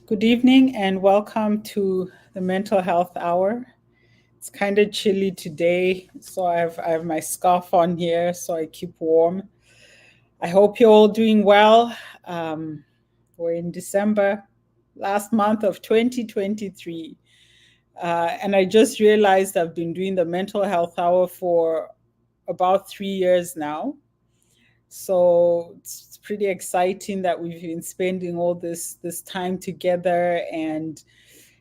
Good evening and welcome to the Mental Health Hour. It's kind of chilly today, so I have my scarf on here so I keep warm. I hope you're all doing well. We're in December, last month of 2023. And I just realized I've been doing the Mental Health Hour for about 3 years now. So it's pretty exciting that we've been spending all this time together and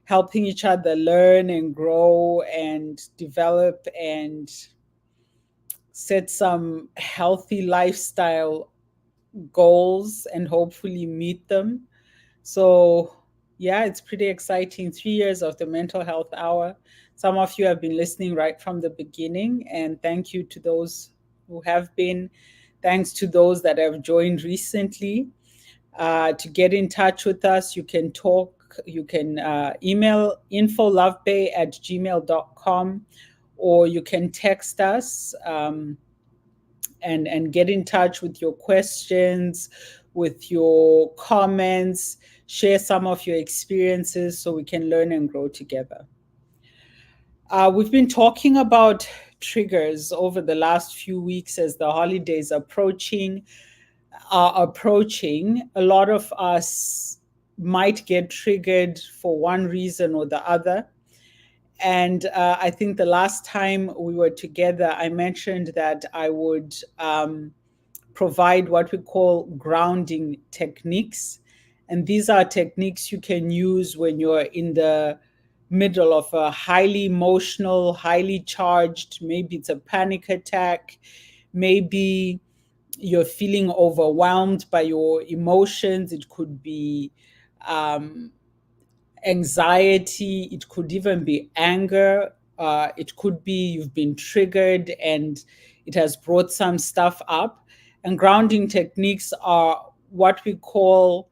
helping each other learn and grow and develop and set some healthy lifestyle goals and hopefully meet them. So, yeah, it's pretty exciting. 3 years of the Mental Health Hour. Some of you have been listening right from the beginning, and thank you to those who have been. Thanks to those that have joined recently. To get in touch with us, you can email infolovebay@gmail.com, or you can text us and get in touch with your questions, with your comments, share some of your experiences so we can learn and grow together. We've been talking about triggers over the last few weeks as the holidays are approaching. A lot of us might get triggered for one reason or the other. And I think the last time we were together, I mentioned that I would provide what we call grounding techniques. And these are techniques you can use when you're in the middle of a highly emotional, highly charged, maybe it's a panic attack, maybe you're feeling overwhelmed by your emotions. It could be um, anxiety, it could even be anger, it could be you've been triggered and it has brought some stuff up. And grounding techniques are what we call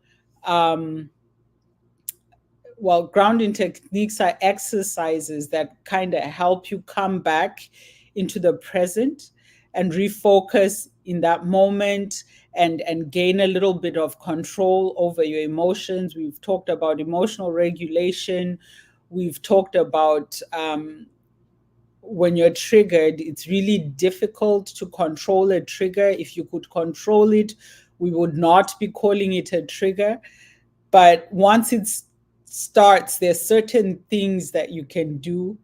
grounding techniques are exercises that kind of help you come back into the present and refocus in that moment and gain a little bit of control over your emotions. We've talked about emotional regulation. We've talked about when you're triggered, it's really difficult to control a trigger. If you could control it, we would not be calling it a trigger. But once it starts, there's certain things that you can do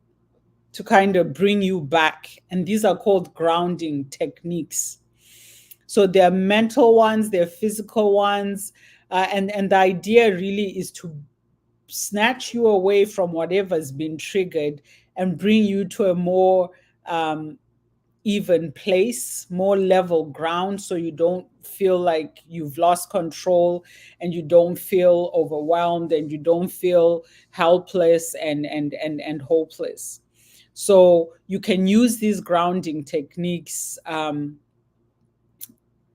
to kind of bring you back. And these are called grounding techniques. So there are mental ones, there are physical ones. And the idea really is to snatch you away from whatever's been triggered and bring you to a more even place, more level ground, so you don't feel like you've lost control and you don't feel overwhelmed and you don't feel helpless and hopeless. So you can use these grounding techniques in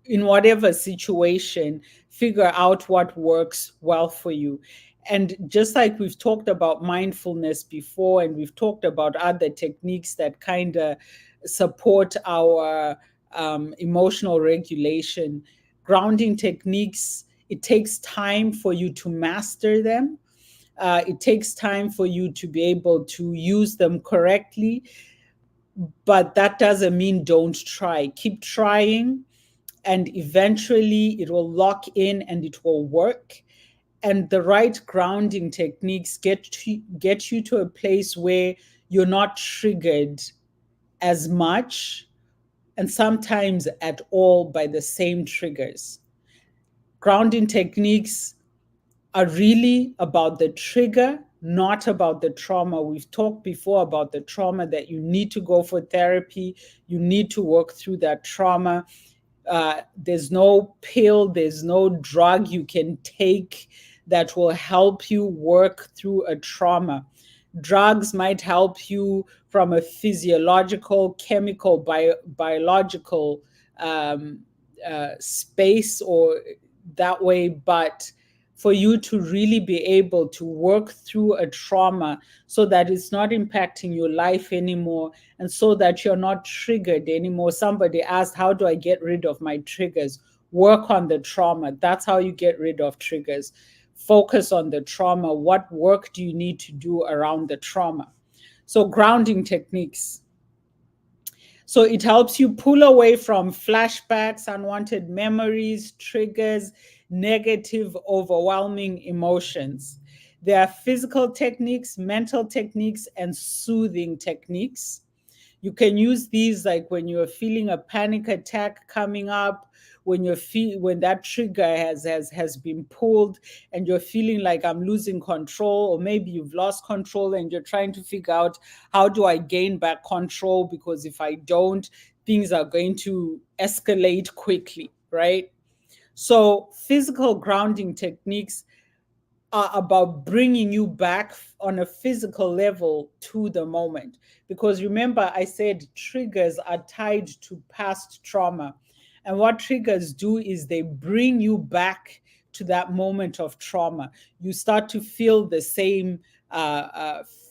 whatever situation, figure out what works well for you. And just like we've talked about mindfulness before, and we've talked about other techniques that kind of support our emotional regulation, grounding techniques, it takes time for you to master them. It takes time for you to be able to use them correctly, but that doesn't mean don't try. Keep trying, and eventually it will lock in and it will work. And the right grounding techniques get you to a place where you're not triggered as much and sometimes at all by the same triggers. Grounding techniques are really about the trigger, not about the trauma. We've talked before about the trauma, that you need to go for therapy, you need to work through that trauma. There's no pill, there's no drug you can take that will help you work through a trauma. Drugs might help you from a physiological, chemical, biological space or that way, but for you to really be able to work through a trauma so that it's not impacting your life anymore and so that you're not triggered anymore. Somebody asked, how do I get rid of my triggers? Work on the trauma. That's how you get rid of triggers. focus on the trauma. What work do you need to do around the trauma? So, grounding techniques. So it helps you pull away from flashbacks, unwanted memories, triggers, negative, overwhelming emotions. There are physical techniques, mental techniques, and soothing techniques. You can use these like when you're feeling a panic attack coming up, when that trigger has been pulled and you're feeling like I'm losing control, or maybe you've lost control and you're trying to figure out, how do I gain back control, because if I don't, things are going to escalate quickly, right? So physical grounding techniques are about bringing you back on a physical level to the moment. Because remember, I said triggers are tied to past trauma. And what triggers do is they bring you back to that moment of trauma. You start to feel the same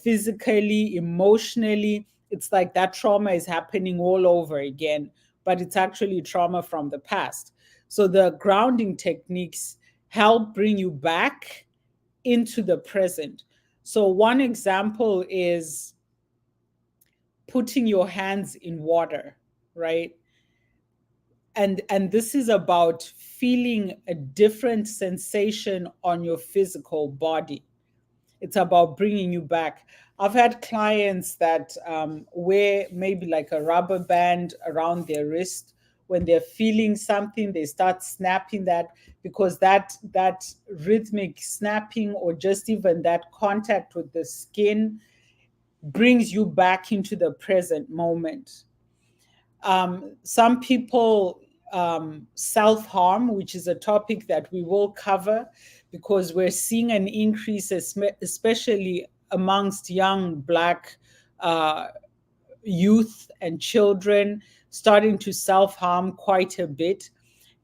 physically, emotionally. It's like that trauma is happening all over again, but it's actually trauma from the past. So the grounding techniques help bring you back into the present. So one example is putting your hands in water, right? And this is about feeling a different sensation on your physical body. It's about bringing you back. I've had clients that wear maybe like a rubber band around their wrist. When they're feeling something, they start snapping that, because that rhythmic snapping, or just even that contact with the skin, brings you back into the present moment. Some people self harm, which is a topic that we will cover, because we're seeing an increase, especially amongst young Black uh, youth and children, starting to self harm quite a bit.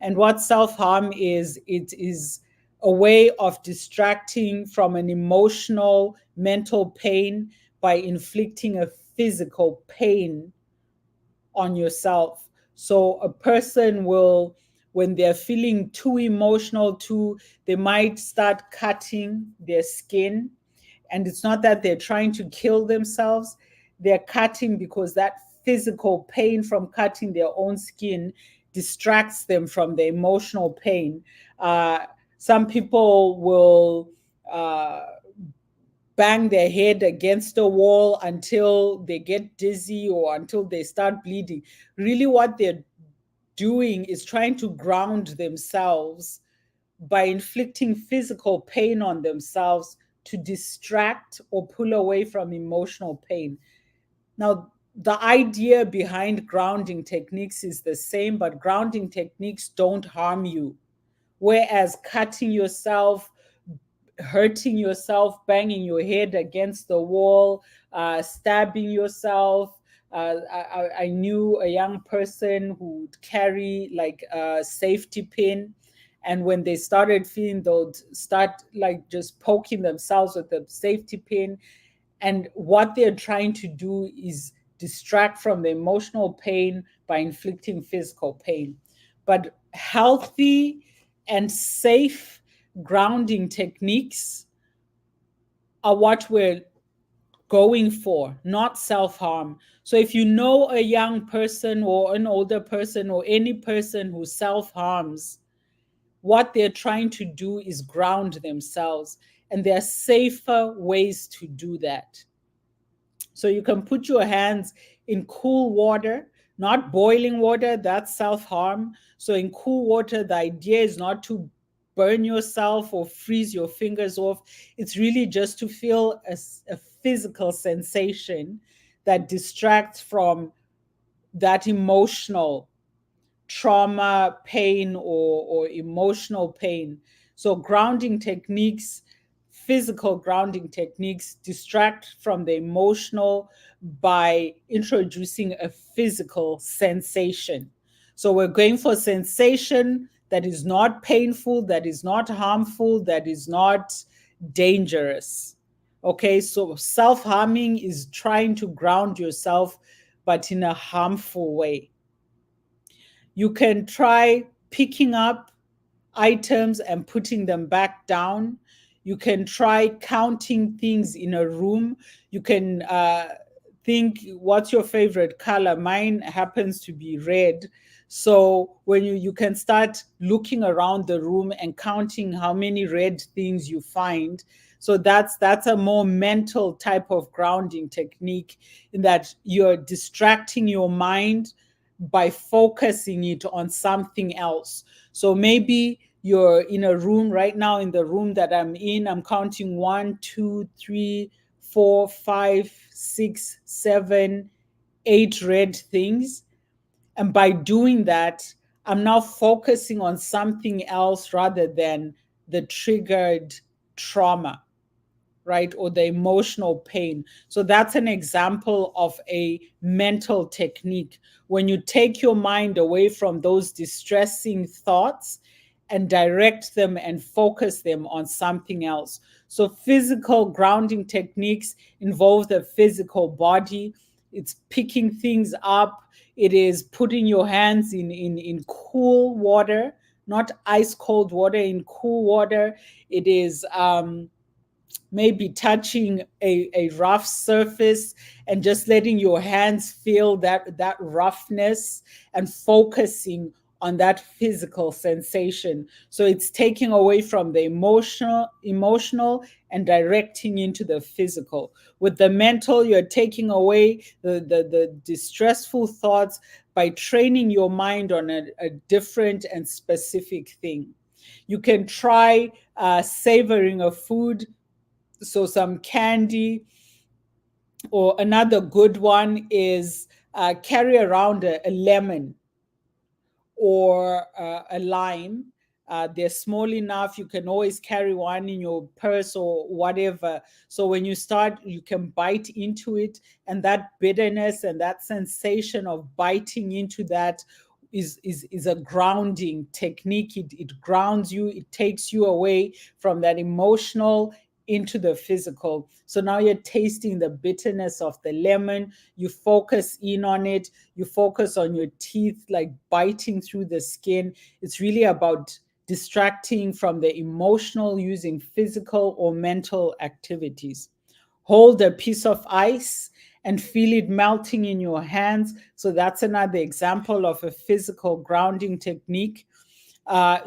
And what self harm is, it is a way of distracting from an emotional, mental pain by inflicting a physical pain on yourself. So a person will, when they're feeling too emotional, they might start cutting their skin. And it's not that they're trying to kill themselves, they're cutting because that physical pain from cutting their own skin distracts them from the emotional pain. Uh, some people will bang their head against a wall until they get dizzy or until they start bleeding. Really, what they're doing is trying to ground themselves by inflicting physical pain on themselves to distract or pull away from emotional pain. Now, the idea behind grounding techniques is the same, but grounding techniques don't harm you. Whereas cutting yourself, hurting yourself, banging your head against the wall, stabbing yourself. I knew a young person who would carry like a safety pin. And when they started feeling, they'll start like just poking themselves with the safety pin. And what they're trying to do is distract from the emotional pain by inflicting physical pain. But healthy and safe grounding techniques are what we're going for, not self harm. So if you know a young person or an older person or any person who self harms, what they're trying to do is ground themselves. And there are safer ways to do that. So you can put your hands in cool water, not boiling water, that's self harm. So in cool water, the idea is not to burn yourself or freeze your fingers off. It's really just to feel a physical sensation that distracts from that emotional trauma, pain, or emotional pain. So, grounding techniques, physical grounding techniques, distract from the emotional by introducing a physical sensation. So, we're going for sensation that is not painful, that is not harmful, that is not dangerous. Okay, so self harming is trying to ground yourself, but in a harmful way. You can try picking up items and putting them back down. You can try counting things in a room. You can think, what's your favorite color? Mine happens to be red. So when you can start looking around the room and counting how many red things you find. So that's a more mental type of grounding technique, in that you're distracting your mind by focusing it on something else. So maybe you're in a room right now. In the room that I'm in, I'm counting 1, 2, 3, 4, 5, 6, 7, 8 red things. And by doing that, I'm now focusing on something else rather than the triggered trauma, right? Or the emotional pain. So that's an example of a mental technique. When you take your mind away from those distressing thoughts and direct them and focus them on something else. So physical grounding techniques involve the physical body. It's picking things up. It is putting your hands in cool water, not ice cold water, in cool water. It is maybe touching a rough surface and just letting your hands feel that roughness and focusing on that physical sensation. So it's taking away from the emotional and directing into the physical. With the mental, you're taking away the distressful thoughts by training your mind on a different and specific thing. You can try savoring a food, so some candy. Or another good one is carry around a lemon or a lime. They're small enough, you can always carry one in your purse or whatever. So when you start, you can bite into it, and that bitterness and that sensation of biting into that is a grounding technique. It grounds you, it takes you away from that emotional into the physical. So now you're tasting the bitterness of the lemon, you focus in on it, you focus on your teeth, like biting through the skin. It's really about distracting from the emotional using physical or mental activities. Hold a piece of ice and feel it melting in your hands. So that's another example of a physical grounding technique. A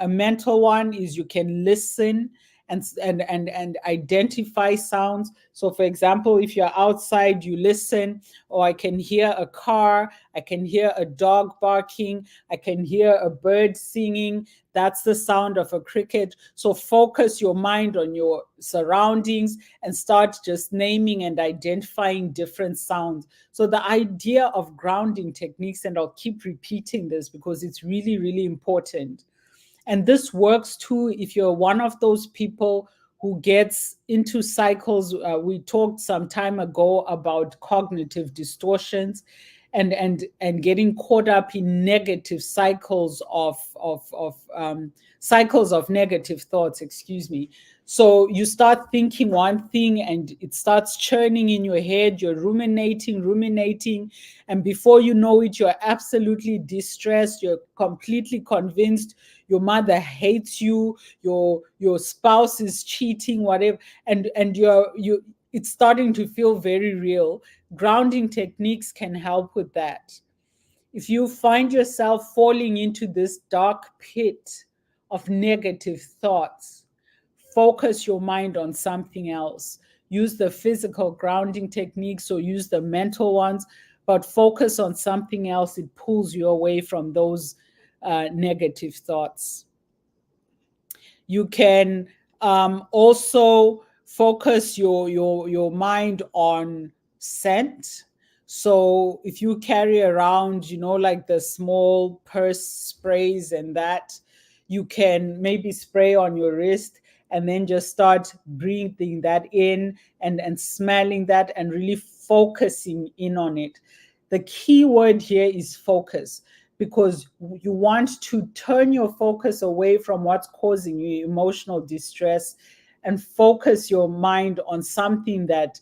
mental one is you can listen and identify sounds. So for example, if you're outside, you listen, or I can hear a car, I can hear a dog barking, I can hear a bird singing. That's the sound of a cricket. So focus your mind on your surroundings and start just naming and identifying different sounds. So the idea of grounding techniques, and I'll keep repeating this because it's really, really important. And this works too if you're one of those people who gets into cycles. We talked some time ago about cognitive distortions and getting caught up in negative cycles of negative thoughts, excuse me. So you start thinking one thing and it starts churning in your head, you're ruminating, and before you know it, you're absolutely distressed, you're completely convinced your mother hates you, your spouse is cheating, whatever, and you it's starting to feel very real. Grounding techniques can help with that. If you find yourself falling into this dark pit of negative thoughts, focus your mind on something else. Use the physical grounding techniques or use the mental ones, but focus on something else. It pulls you away from those negative thoughts. You can also focus your mind on scent. So if you carry around, like the small purse sprays and that, you can maybe spray on your wrist and then just start breathing that in and smelling that and really focusing in on it. The key word here is focus, because you want to turn your focus away from what's causing you emotional distress and focus your mind on something that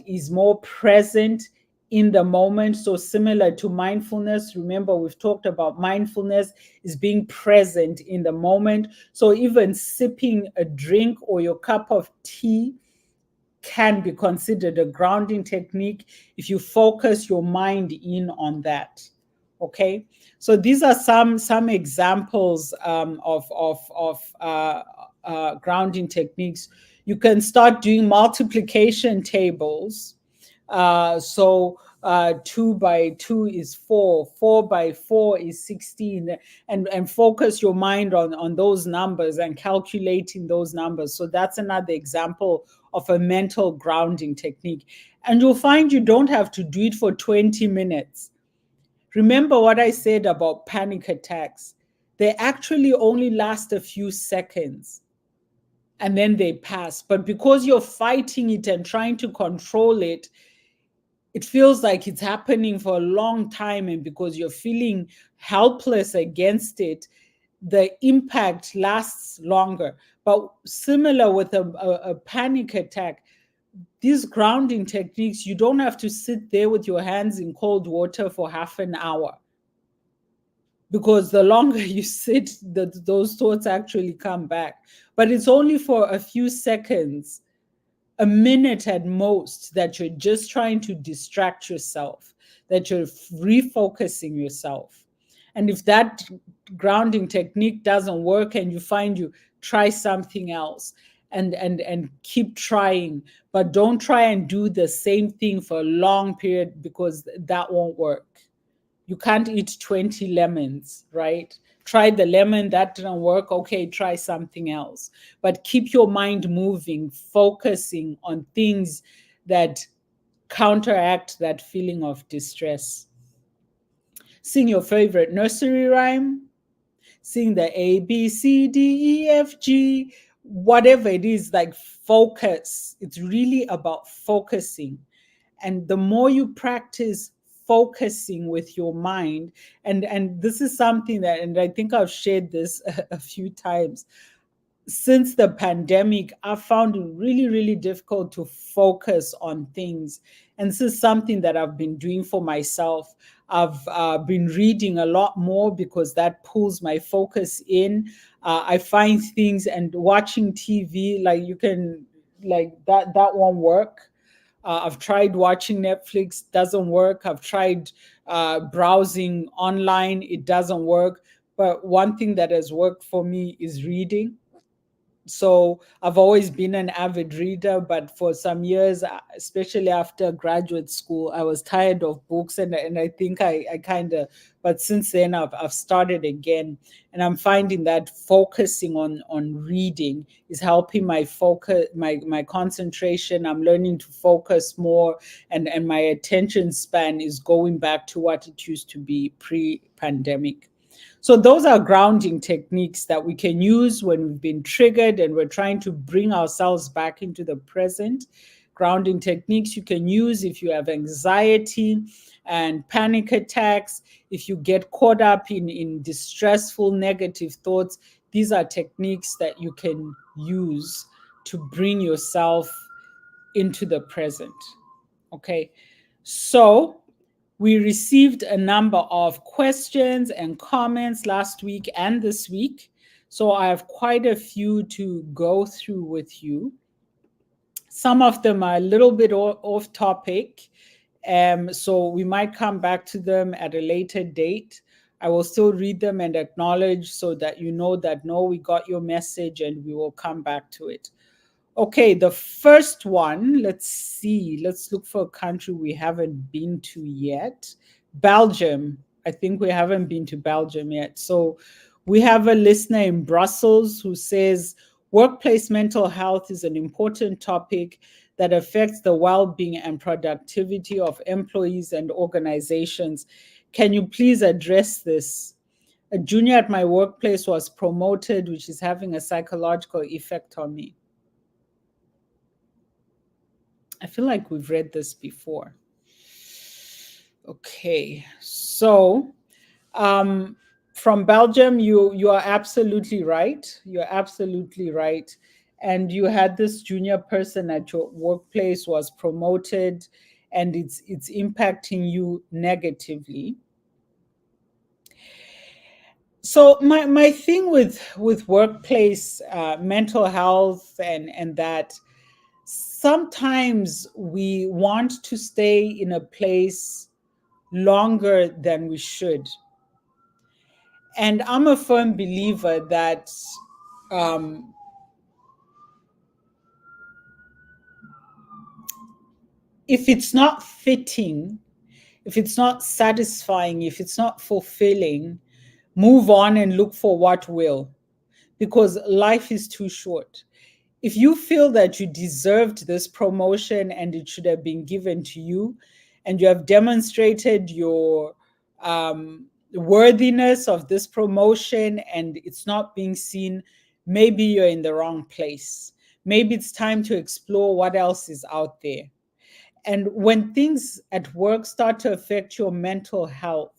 is more present in the moment. So similar to mindfulness, remember we've talked about mindfulness is being present in the moment. So even sipping a drink or your cup of tea can be considered a grounding technique if you focus your mind in on that. Okay, so these are some examples of grounding techniques. You can start doing multiplication tables. So 2 by 2 is 4, 4 by 4 is 16, and focus your mind on those numbers and calculating those numbers. So that's another example of a mental grounding technique. And you'll find you don't have to do it for 20 minutes. Remember what I said about panic attacks. They actually only last a few seconds and then they pass. But because you're fighting it and trying to control it, it feels like it's happening for a long time. And because you're feeling helpless against it, the impact lasts longer. But similar with a panic attack, these grounding techniques, you don't have to sit there with your hands in cold water for half an hour. Because the longer you sit, those thoughts actually come back. But it's only for a few seconds, a minute at most, that you're just trying to distract yourself, that you're refocusing yourself. And if that grounding technique doesn't work and you find you try something else, and keep trying, but don't try and do the same thing for a long period, because that won't work. You can't eat 20 lemons, right? Try the lemon, that didn't work. Okay, try something else. But keep your mind moving, focusing on things that counteract that feeling of distress. Sing your favorite nursery rhyme, sing the A, B, C, D, E, F, G, whatever it is, like focus. It's really about focusing. And the more you practice focusing with your mind, and this is something that, and I think I've shared this a few times, since the pandemic, I found it really, really difficult to focus on things. And this is something that I've been doing for myself. I've been reading a lot more because that pulls my focus in. I find things, and watching TV, like you can, like that won't work. I've tried watching Netflix, doesn't work. I've tried browsing online, it doesn't work. But one thing that has worked for me is reading. So I've always been an avid reader, but for some years, especially after graduate school, I was tired of books, and I think I kind of, but since then I've started again, and I'm finding that focusing on reading is helping my focus, my concentration. I'm learning to focus more, and my attention span is going back to what it used to be pre-pandemic. So those are grounding techniques that we can use when we've been triggered and we're trying to bring ourselves back into the present. Grounding techniques you can use if you have anxiety and panic attacks, if you get caught up in distressful negative thoughts. These are techniques that you can use to bring yourself into the present. Okay, so we received a number of questions and comments last week and this week. So I have quite a few to go through with you. Some of them are a little bit off topic, so we might come back to them at a later date. I will still read them and acknowledge so that you know that, no, we got your message and we will come back to it. Okay, the first one, let's see. Let's look for a country we haven't been to yet. Belgium. I think we haven't been to Belgium yet. So we have a listener in Brussels who says workplace mental health is an important topic that affects the well-being and productivity of employees and organizations. Can you please address this? A junior at my workplace was promoted, which is having a psychological effect on me. I feel like we've read this before. Okay, so from Belgium, you are absolutely right. You're absolutely right. And you had this junior person at your workplace was promoted, and it's impacting you negatively. So my thing with workplace mental health and that sometimes we want to stay in a place longer than we should. And I'm a firm believer that um, if it's not fitting, if it's not satisfying, if it's not fulfilling, move on and look for what will, because life is too short. If you feel that you deserved this promotion and it should have been given to you, and you have demonstrated your worthiness of this promotion and it's not being seen, maybe you're in the wrong place. Maybe it's time to explore what else is out there. And when things at work start to affect your mental health,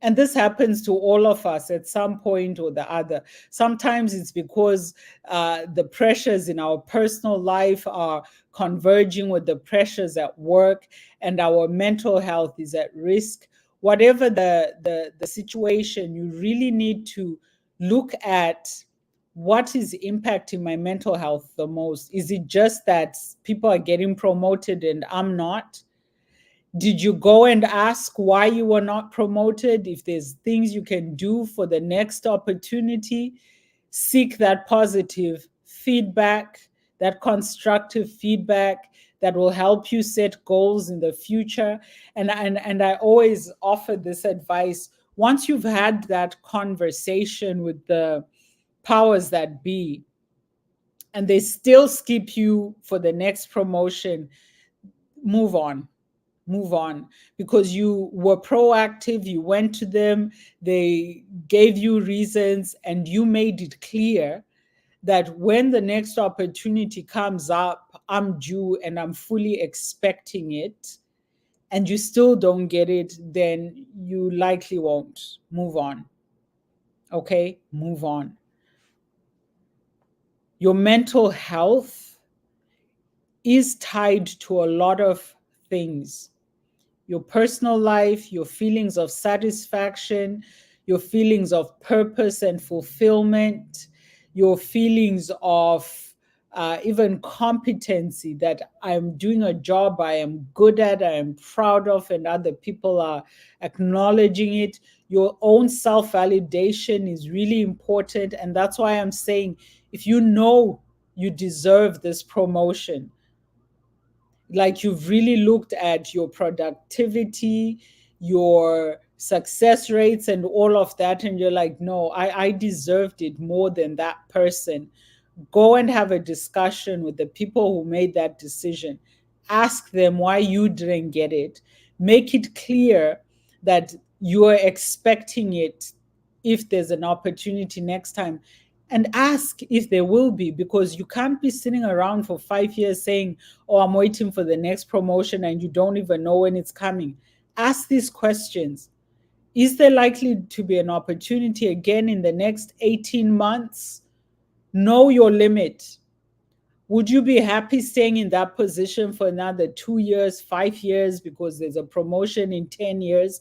and this happens to all of us at some point or the other. Sometimes it's because the pressures in our personal life are converging with the pressures at work, and our mental health is at risk. Whatever the situation, you really need to look at what is impacting my mental health the most. Is it just that people are getting promoted and I'm not? Did you go and ask why you were not promoted? If there's things you can do for the next opportunity, seek that positive feedback, that constructive feedback that will help you set goals in the future. And I always offer this advice. Once you've had that conversation with the powers that be, and they still skip you for the next promotion, move on. Move on, because you were proactive, you went to them, they gave you reasons, and you made it clear that when the next opportunity comes up, I'm due and I'm fully expecting it, and you still don't get it, then you likely won't. Move on. Okay? Move on. Your mental health is tied to a lot of things: your personal life, your feelings of satisfaction, your feelings of purpose and fulfillment, your feelings of even competency, that I'm doing a job I am good at, I am proud of, and other people are acknowledging it. Your own self validation is really important. And that's why I'm saying, if you know you deserve this promotion, like you've really looked at your productivity, your success rates, and all of that, and you're like, no, I deserved it more than that person. Go and have a discussion with the people who made that decision. Ask them why you didn't get it. Make it clear that you are expecting it if there's an opportunity next time. And ask if there will be, because you can't be sitting around for 5 years saying, oh, I'm waiting for the next promotion, and you don't even know when it's coming. Ask these questions. Is there likely to be an opportunity again in the next 18 months? Know your limit. Would you be happy staying in that position for another 2 years, 5 years, because there's a promotion in 10 years?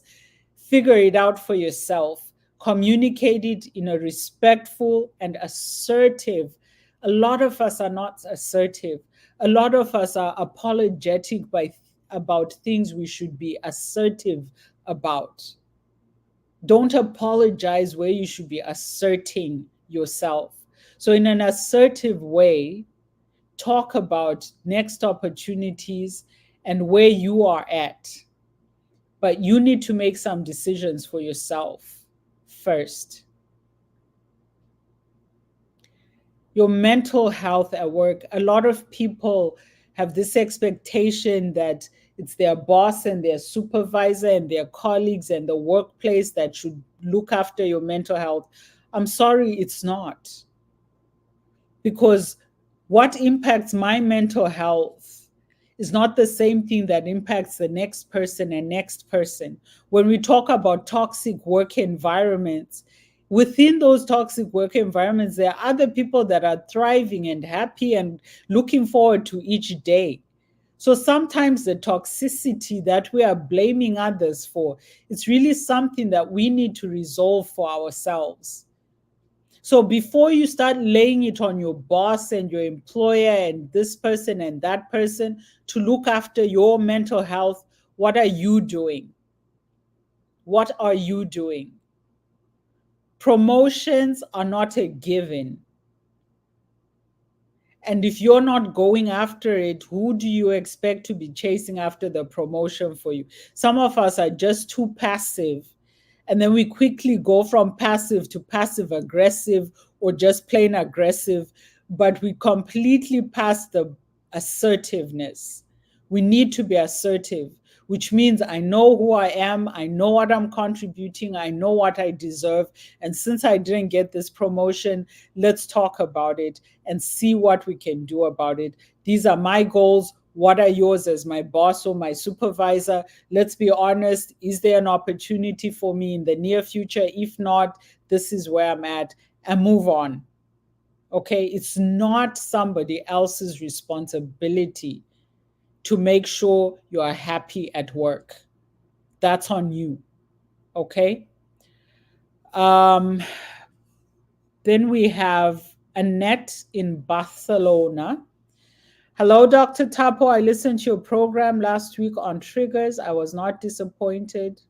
Figure it out for yourself. Communicate it in a respectful and assertive. A lot of us are not assertive. A lot of us are apologetic about things we should be assertive about. Don't apologize where you should be asserting yourself. So, in an assertive way, talk about next opportunities and where you are at. But you need to make some decisions for yourself first. Your mental health at work. A lot of people have this expectation that it's their boss and their supervisor and their colleagues and the workplace that should look after your mental health. I'm sorry, it's not. Because what impacts my mental health is not the same thing that impacts the next person and next person. When we talk about toxic work environments, within those toxic work environments, there are other people that are thriving and happy and looking forward to each day. So sometimes the toxicity that we are blaming others for, it's really something that we need to resolve for ourselves. So before you start laying it on your boss and your employer and this person and that person to look after your mental health, what are you doing? What are you doing? Promotions are not a given. And if you're not going after it, who do you expect to be chasing after the promotion for you? Some of us are just too passive. And then we quickly go from passive to passive aggressive or just plain aggressive, but we completely pass the assertiveness. We need to be assertive, which means I know who I am, I know what I'm contributing, I know what I deserve. And since I didn't get this promotion, let's talk about it and see what we can do about it. These are my goals. What are yours as my boss or my supervisor? Let's be honest. Is there an opportunity for me in the near future? If not, this is where I'm at, and move on. Okay, it's not somebody else's responsibility to make sure you are happy at work. That's on you. Okay. Um, then we have Annette in Barcelona. Hello, Dr. Tapo. I listened to your program last week on triggers. I was not disappointed.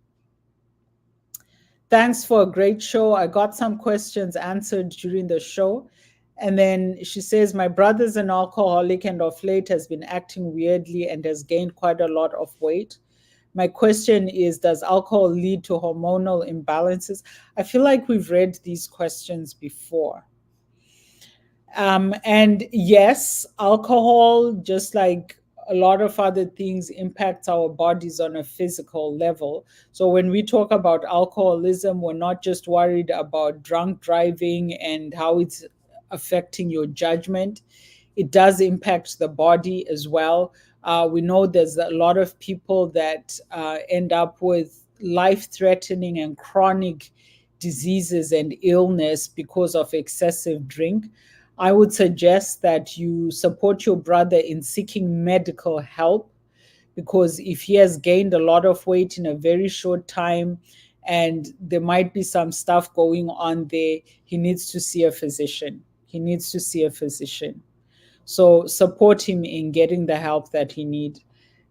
Thanks for a great show. I got some questions answered during the show. And then she says, my brother's an alcoholic and of late has been acting weirdly and has gained quite a lot of weight. My question is, does alcohol lead to hormonal imbalances? I feel like we've read these questions before. And yes, alcohol, just like a lot of other things, impacts our bodies on a physical level. So when we talk about alcoholism, we're not just worried about drunk driving and how it's affecting your judgment. It does impact the body as well. We know there's a lot of people that end up with life threatening and chronic diseases and illness because of excessive drink. I would suggest that you support your brother in seeking medical help, because if he has gained a lot of weight in a very short time and there might be some stuff going on there, he needs to see a physician. He needs to see a physician. So support him in getting the help that he needs.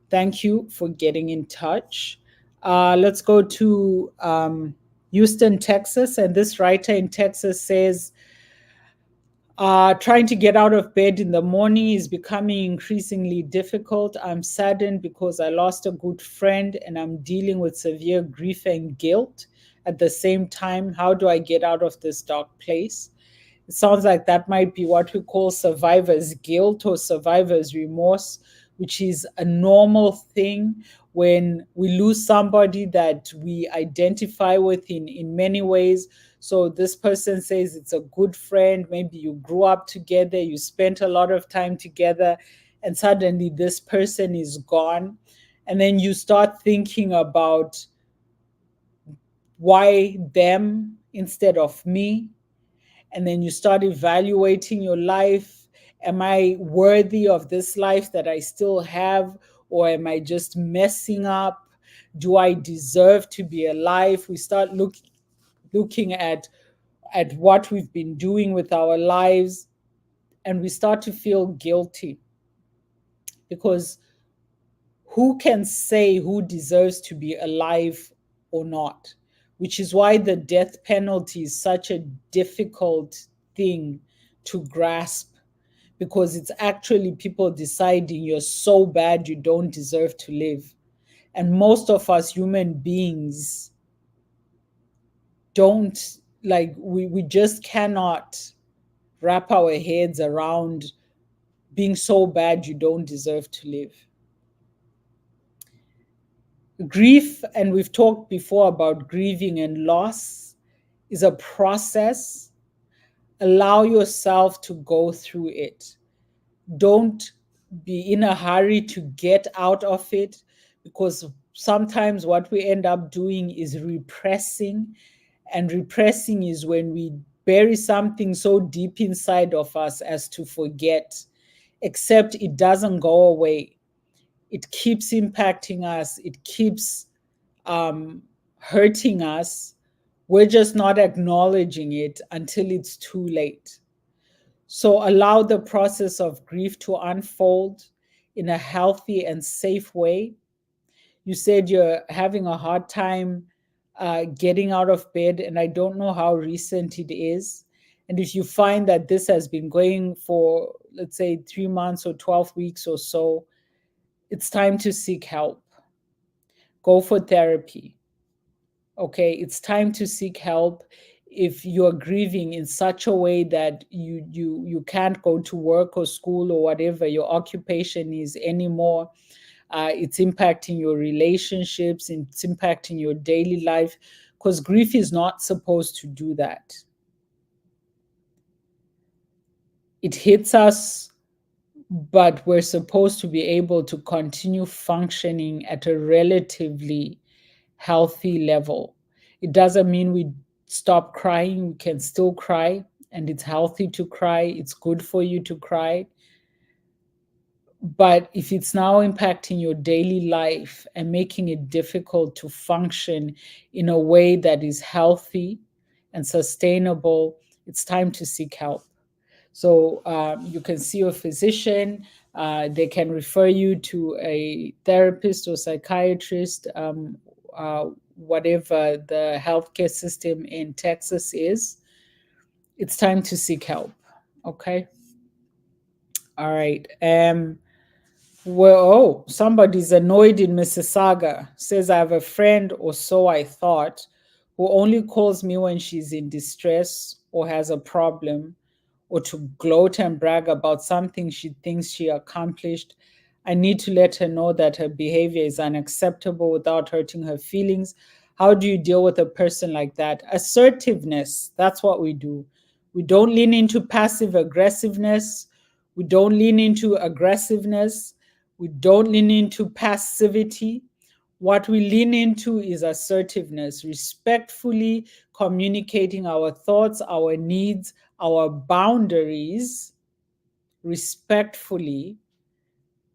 Thank you for getting in touch. Let's go to Houston, Texas. And this writer in Texas says, trying to get out of bed in the morning is becoming increasingly difficult. I'm saddened because I lost a good friend and I'm dealing with severe grief and guilt at the same time. How do I get out of this dark place? It sounds like that might be what we call survivor's guilt or survivor's remorse, which is a normal thing when we lose somebody that we identify with in many ways. So this person says it's a good friend. Maybe you grew up together, you spent a lot of time together, and suddenly this person is gone. And then you start thinking about why them instead of me, and then you start evaluating your life. Am I worthy of this life that I still have, or am I just messing up? Do I deserve to be alive? We start looking at what we've been doing with our lives, and we start to feel guilty, because who can say who deserves to be alive or not? Which is why the death penalty is such a difficult thing to grasp, because it's actually people deciding you're so bad you don't deserve to live. And most of us human beings don't, like, we just cannot wrap our heads around being so bad you don't deserve to live. Grief, and we've talked before about grieving and loss, is a process. Allow yourself to go through it. Don't be in a hurry to get out of it, because sometimes what we end up doing is repressing. And repressing is when we bury something so deep inside of us as to forget, except it doesn't go away. it keeps impacting us, it keeps hurting us. We're just not acknowledging it until it's too late. So allow the process of grief to unfold in a healthy and safe way. You said you're having a hard time getting out of bed, and I don't know how recent it is. And if you find that this has been going for, let's say, 3 months or 12 weeks or so, it's time to seek help. Go for therapy. Okay, it's time to seek help. If you're grieving in such a way that you can't go to work or school or whatever your occupation is anymore, it's impacting your relationships, it's impacting your daily life, because grief is not supposed to do that. It hits us, but we're supposed to be able to continue functioning at a relatively healthy level. It doesn't mean we stop crying. We can still cry, and it's healthy to cry. It's good for you to cry. But if it's now impacting your daily life and making it difficult to function in a way that is healthy and sustainable, it's time to seek help. So you can see a physician. They can refer you to a therapist or psychiatrist, whatever the healthcare system in Texas is. It's time to seek help. Okay. All right. Well, oh, somebody's annoyed in Mississauga. Says I have a friend, or so I thought, who only calls me when she's in distress or has a problem, or to gloat and brag about something she thinks she accomplished. I need to let her know that her behavior is unacceptable without hurting her feelings. How do you deal with a person like that? Assertiveness, that's what we do. We don't lean into passive aggressiveness. We don't lean into aggressiveness. We don't lean into passivity. What we lean into is assertiveness, respectfully communicating our thoughts, our needs, our boundaries, respectfully,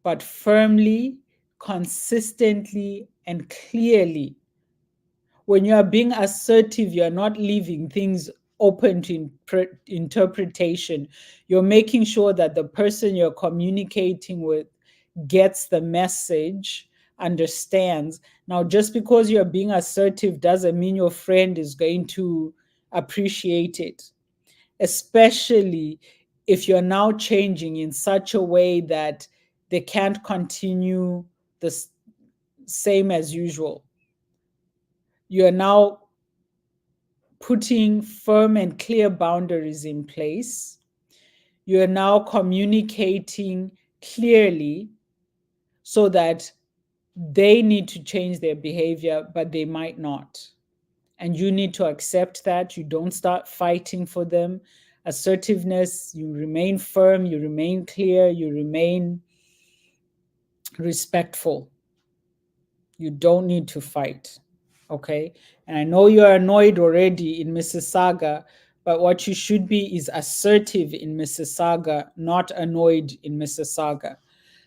but firmly, consistently, and clearly. When you are being assertive, you're not leaving things open to interpretation. You're making sure that the person you're communicating with gets the message, understands. Now, just because you're being assertive doesn't mean your friend is going to appreciate it, especially if you're now changing in such a way that they can't continue the same as usual. You're now putting firm and clear boundaries in place. You're now communicating clearly so that they need to change their behavior, but they might not. And you need to accept that. You don't start fighting for them. Assertiveness, you remain firm, you remain clear, you remain respectful. You don't need to fight. Okay. And I know you're annoyed already in Mississauga, but what you should be is assertive in Mississauga, not annoyed in Mississauga.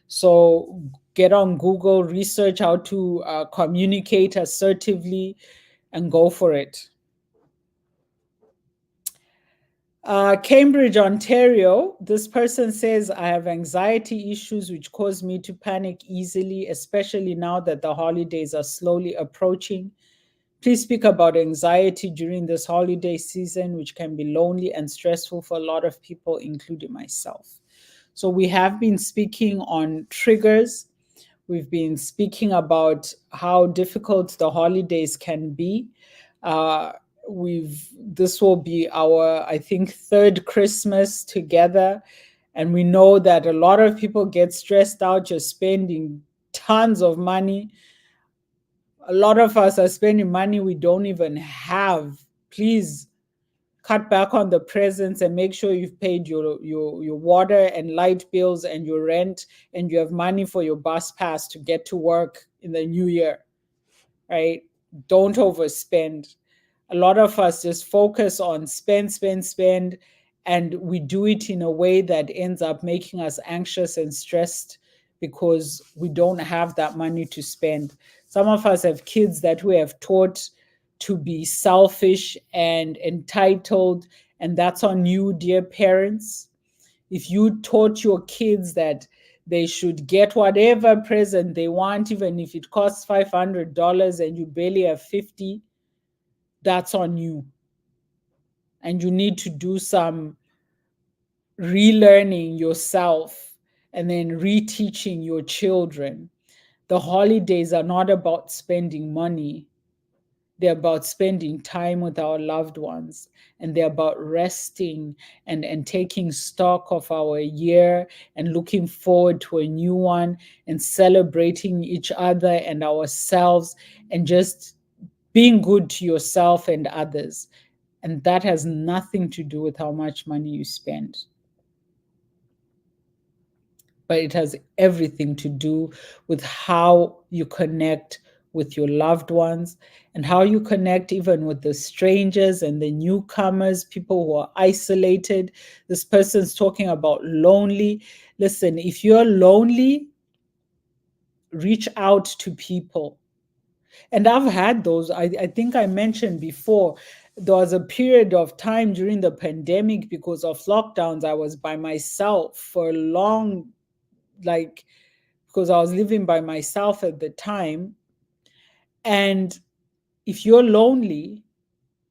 So get on Google, research how to communicate assertively, and go for it. Cambridge, Ontario. This person says, I have anxiety issues which cause me to panic easily, especially now that the holidays are slowly approaching. Please speak about anxiety during this holiday season, which can be lonely and stressful for a lot of people, including myself. So we have been speaking on triggers. We've been speaking about how difficult the holidays can be. Uh, this will be our, I think, third Christmas together, and we know that a lot of people get stressed out just spending tons of money. A lot of us are spending money we don't even have. Please cut back on the presents and make sure you've paid your water and light bills and your rent, and you have money for your bus pass to get to work in the new year, right? Don't overspend. A lot of us just focus on spend, spend, spend, and we do it in a way that ends up making us anxious and stressed because we don't have that money to spend. Some of us have kids that we have taught to be selfish and entitled, and that's on you, dear parents. If you taught your kids that they should get whatever present they want, even if it costs $500 and you barely have 50, that's on you. And you need to do some relearning yourself and then reteaching your children. The holidays are not about spending money. They're about spending time with our loved ones, and they're about resting and taking stock of our year and looking forward to a new one and celebrating each other and ourselves and just being good to yourself and others. And that has nothing to do with how much money you spend, but it has everything to do with how you connect with your loved ones and how you connect even with the strangers and the newcomers, people who are isolated. This person's talking about lonely. Listen, if you're lonely, reach out to people. And I've had those. I think I mentioned before, there was a period of time during the pandemic because of lockdowns. I was by myself for a long, like, because I was living by myself at the time. And if you're lonely,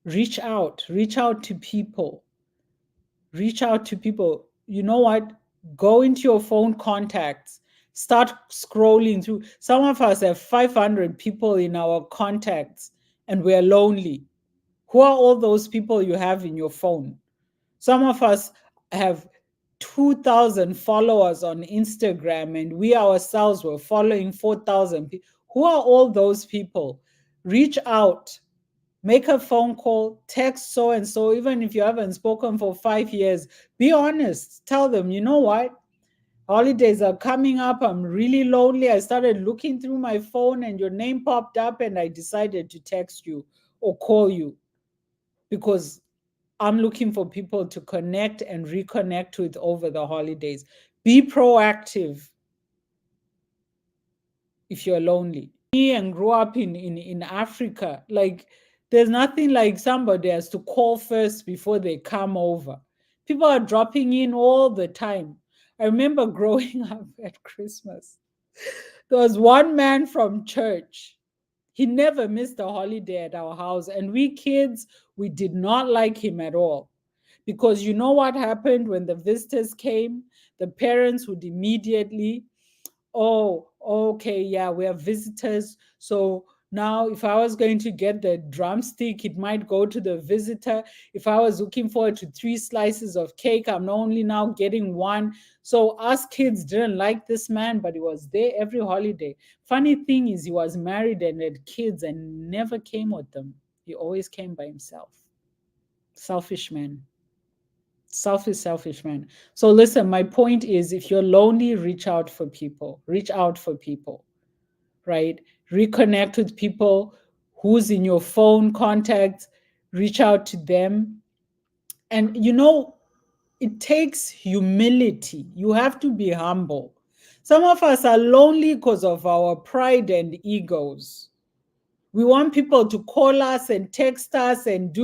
reach out to people, reach out to people. You know what? Go into your phone contacts, start scrolling through. Some of us have 500 people in our contacts and we're lonely. Who are all those people you have in your phone? Some of us have 2,000 followers on Instagram, and we ourselves were following 4,000 people. Who are all those people? Reach out, make a phone call, text so and so, even if you haven't spoken for 5 years. Be honest. Tell them, you know what? Holidays are coming up. I'm really lonely. I started looking through my phone and your name popped up, and I decided to text you or call you because I'm looking for people to connect and reconnect with over the holidays. Be proactive if you're lonely. Me and grew up in Africa, like there's nothing like somebody has to call first before they come over. People are dropping in all the time. I remember growing up at Christmas. There was one man from church. He never missed a holiday at our house. And we kids, we did not like him at all. Because you know what happened when the visitors came? The parents would immediately, oh, okay, yeah, we have visitors. So now if I was going to get the drumstick, it might go to the visitor. If I was looking forward to 3 slices of cake, I'm only now getting one. So us kids didn't like this man, but he was there every holiday. Funny thing is, he was married and had kids and never came with them. He always came by himself. Selfish man. Selfish man. So listen, my point is, if you're lonely, reach out for people. Reach out for people, right? Reconnect with people who's in your phone contacts. Reach out to them. And it takes humility. You have to be humble. Some of us are lonely because of our pride and egos. We want people to call us and text us and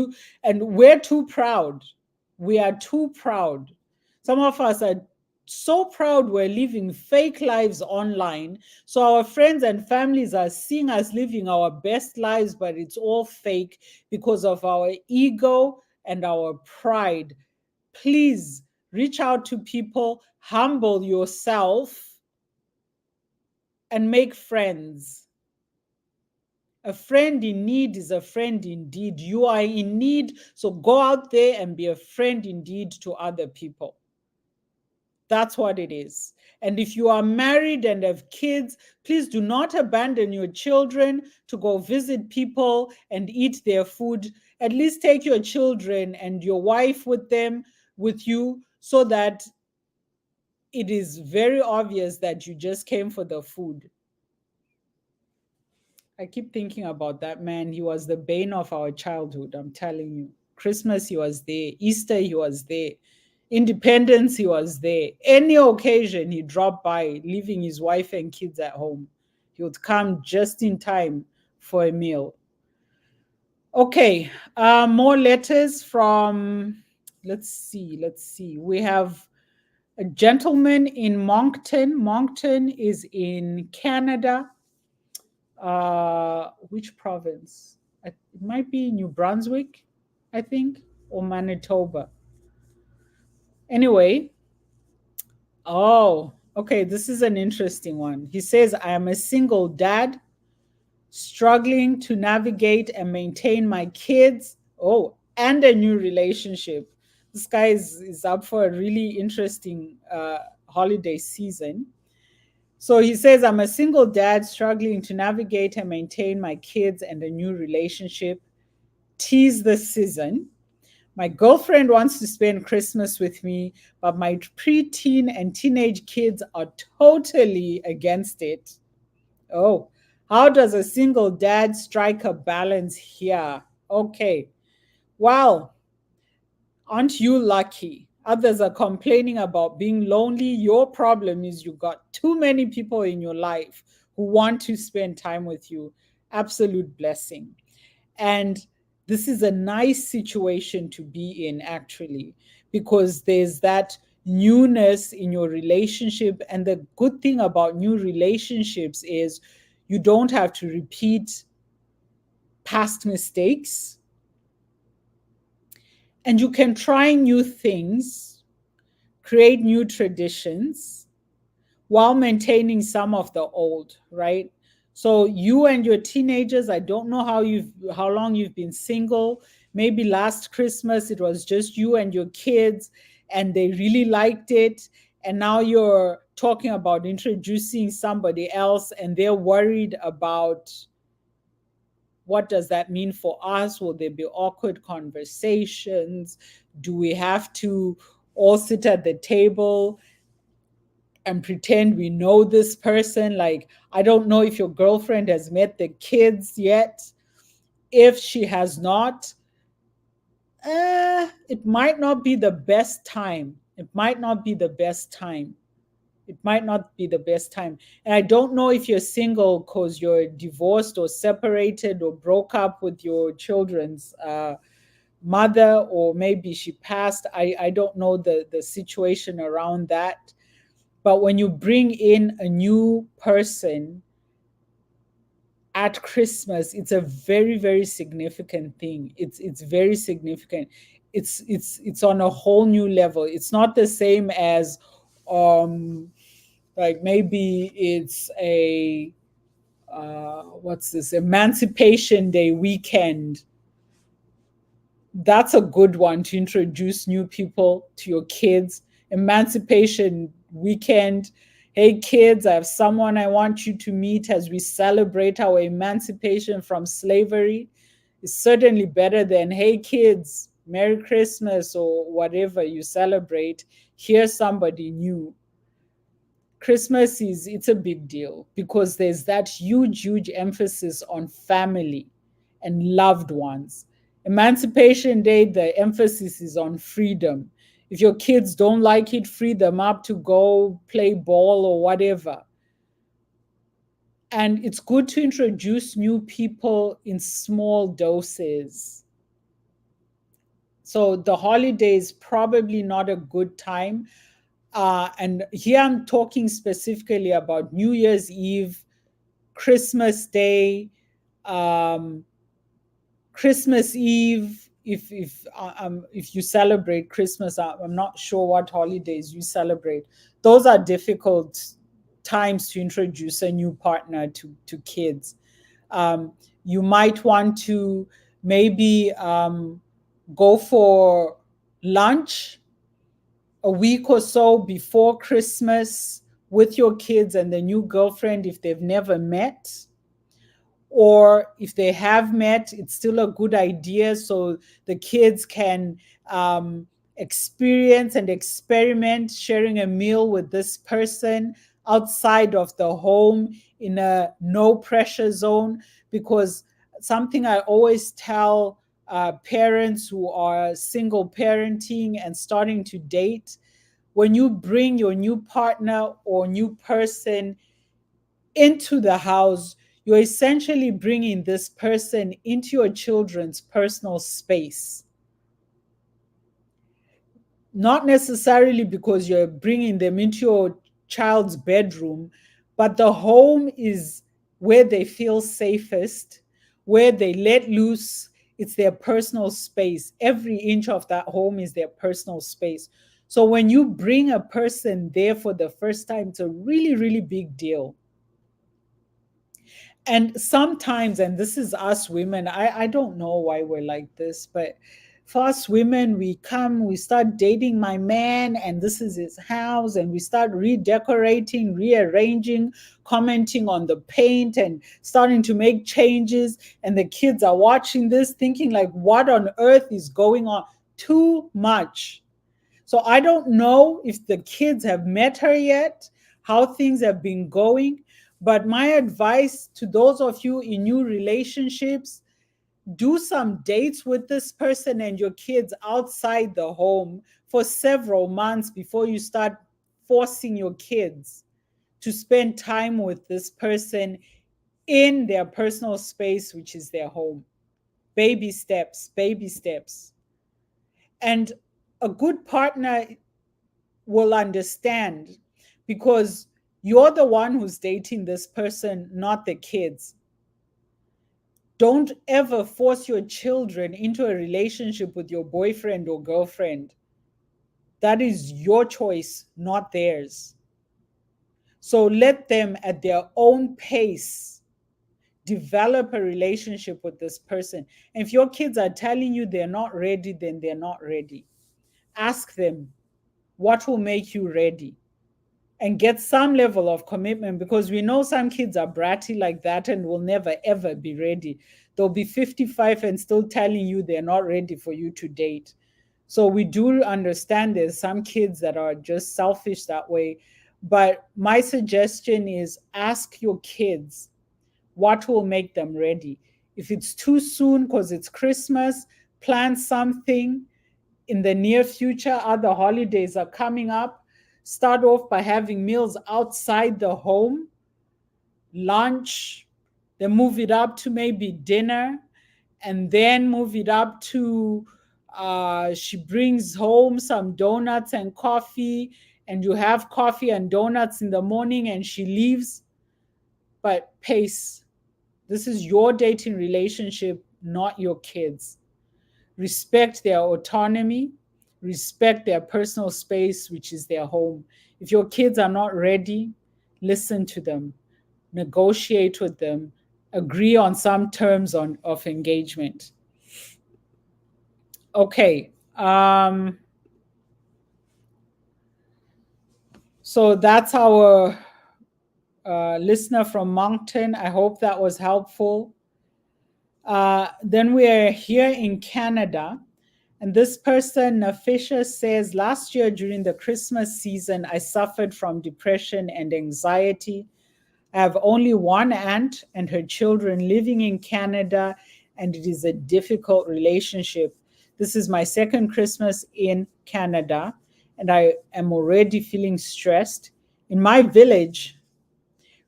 we're too proud. We are too proud. Some of us are so proud we're living fake lives online. So our friends and families are seeing us living our best lives, but it's all fake because of our ego and our pride. Please reach out to people, humble yourself, and make friends. A friend in need is a friend indeed. You are in need, so go out there and be a friend indeed to other people. That's what it is. And if you are married and have kids, please do not abandon your children to go visit people and eat their food. At least take your children and your wife with you, so that it is very obvious that you just came for the food. I keep thinking about that man. He was the bane of our childhood. I'm telling you. Christmas, he was there. Easter, he was there. Independence, he was there. Any occasion, he dropped by, leaving his wife and kids at home. He would come just in time for a meal. Okay, more letters from, let's see. We have a gentleman in Moncton. Moncton is in Canada. Which province? It might be New Brunswick, I think, or Manitoba. Anyway, oh, okay, this is an interesting one. He says, I am a single dad struggling to navigate and maintain my kids. Oh, and a new relationship. This guy is up for a really interesting holiday season. So he says, I'm a single dad struggling to navigate and maintain my kids and a new relationship. Tease the season. My girlfriend wants to spend Christmas with me, but my preteen and teenage kids are totally against it. Oh, how does a single dad strike a balance here? Okay, well, aren't you lucky? Others are complaining about being lonely. Your problem is you got too many people in your life who want to spend time with you. Absolute blessing. And this is a nice situation to be in, actually, because there's that newness in your relationship. And the good thing about new relationships is you don't have to repeat past mistakes, and you can try new things, create new traditions while maintaining some of the old, right? So you and your teenagers, I don't know how long you've been single. Maybe last Christmas it was just you and your kids and they really liked it, and now you're talking about introducing somebody else and they're worried about what does that mean for us? Will there be awkward conversations? Do we have to all sit at the table and pretend we know this person? Like, I don't know if your girlfriend has met the kids yet. If she has not, it might not be the best time. It might not be the best time. It might not be the best time. And I don't know if you're single because you're divorced or separated or broke up with your children's mother, or maybe she passed. I don't know the situation around that. But when you bring in a new person at Christmas, it's a very, very significant thing. It's very significant. It's on a whole new level. It's not the same as like maybe it's a what's this, Emancipation Day weekend. That's a good one to introduce new people to your kids. Emancipation weekend. Hey kids, I have someone I want you to meet as we celebrate our emancipation from slavery. It's certainly better than, hey kids, Merry Christmas, or whatever you celebrate. Here's somebody new. Christmas is, it's a big deal because there's that huge emphasis on family and loved ones. Emancipation Day, the emphasis is on freedom. If your kids don't like it, free them up to go play ball or whatever. And it's good to introduce new people in small doses. So the holiday is probably not a good time. And here I'm talking specifically about New Year's Eve, Christmas Day, um, Christmas Eve. If you celebrate Christmas, I'm not sure what holidays you celebrate. Those are difficult times to introduce a new partner to kids. You might want to maybe go for lunch a week or so before Christmas with your kids and the new girlfriend if they've never met. Or if they have met, it's still a good idea so the kids can experience and experiment sharing a meal with this person outside of the home in a no pressure zone. Because something I always tell parents who are single parenting and starting to date, when you bring your new partner or new person into the house, you're essentially bringing this person into your children's personal space. Not necessarily because you're bringing them into your child's bedroom, but the home is where they feel safest, where they let loose. It's their personal space. Every inch of that home is their personal space. So when you bring a person there for the first time, it's a really, really big deal. And sometimes, and this is us women, I don't know why we're like this, but for us women, we start dating my man, and this is his house, and we start redecorating, rearranging, commenting on the paint, and starting to make changes. And the kids are watching this, thinking, like, what on earth is going on? Too much. So I don't know if the kids have met her yet, how things have been going. But my advice to those of you in new relationships, do some dates with this person and your kids outside the home for several months before you start forcing your kids to spend time with this person in their personal space, which is their home. Baby steps, baby steps. And a good partner will understand, because you're the one who's dating this person, not the kids. Don't ever force your children into a relationship with your boyfriend or girlfriend. That is your choice, not theirs. So let them, at their own pace, develop a relationship with this person. And if your kids are telling you they're not ready, then they're not ready. Ask them, what will make you ready? And get some level of commitment, because we know some kids are bratty like that and will never ever be ready. They'll be 55 and still telling you they're not ready for you to date. So we do understand there's some kids that are just selfish that way. But my suggestion is, ask your kids what will make them ready. If it's too soon because it's Christmas, plan something in the near future. Other holidays are coming up. Start off by having meals outside the home, lunch, then move it up to maybe dinner, and then move it up to she brings home some donuts and coffee, and you have coffee and donuts in the morning, and she leaves. But pace. This is your dating relationship, not your kids. Respect their autonomy, respect their personal space, which is their home. If your kids are not ready, listen to them, negotiate with them, agree on some terms of engagement. Okay. So that's our listener from Moncton. I hope that was helpful. Then we are here in Canada. And this person, Fisher, says, last year during the Christmas season, I suffered from depression and anxiety. I have only one aunt and her children living in Canada, and it is a difficult relationship. This is my second Christmas in Canada, and I am already feeling stressed. In my village,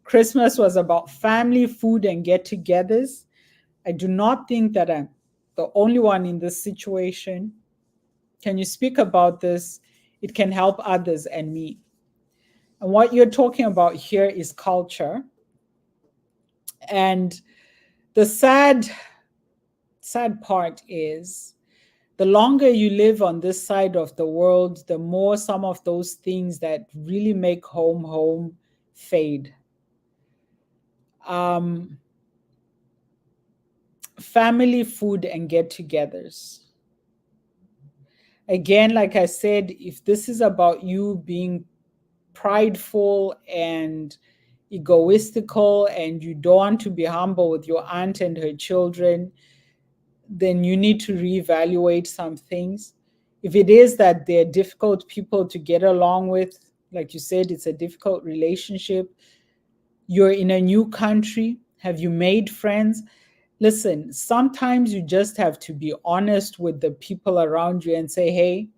Christmas was about family, food, and get togethers. I do not think that I'm the only one in this situation. Can you speak about this? It can help others and me. And what you're talking about here is culture. And the sad part is, the longer you live on this side of the world, the more some of those things that really make home fade. Family, food, and get-togethers. Again, like I said, if this is about you being prideful and egoistical and you don't want to be humble with your aunt and her children, then you need to reevaluate some things. If it is that they're difficult people to get along with, like you said, it's a difficult relationship, you're in a new country, have you made friends? Listen, sometimes you just have to be honest with the people around you and say, hey,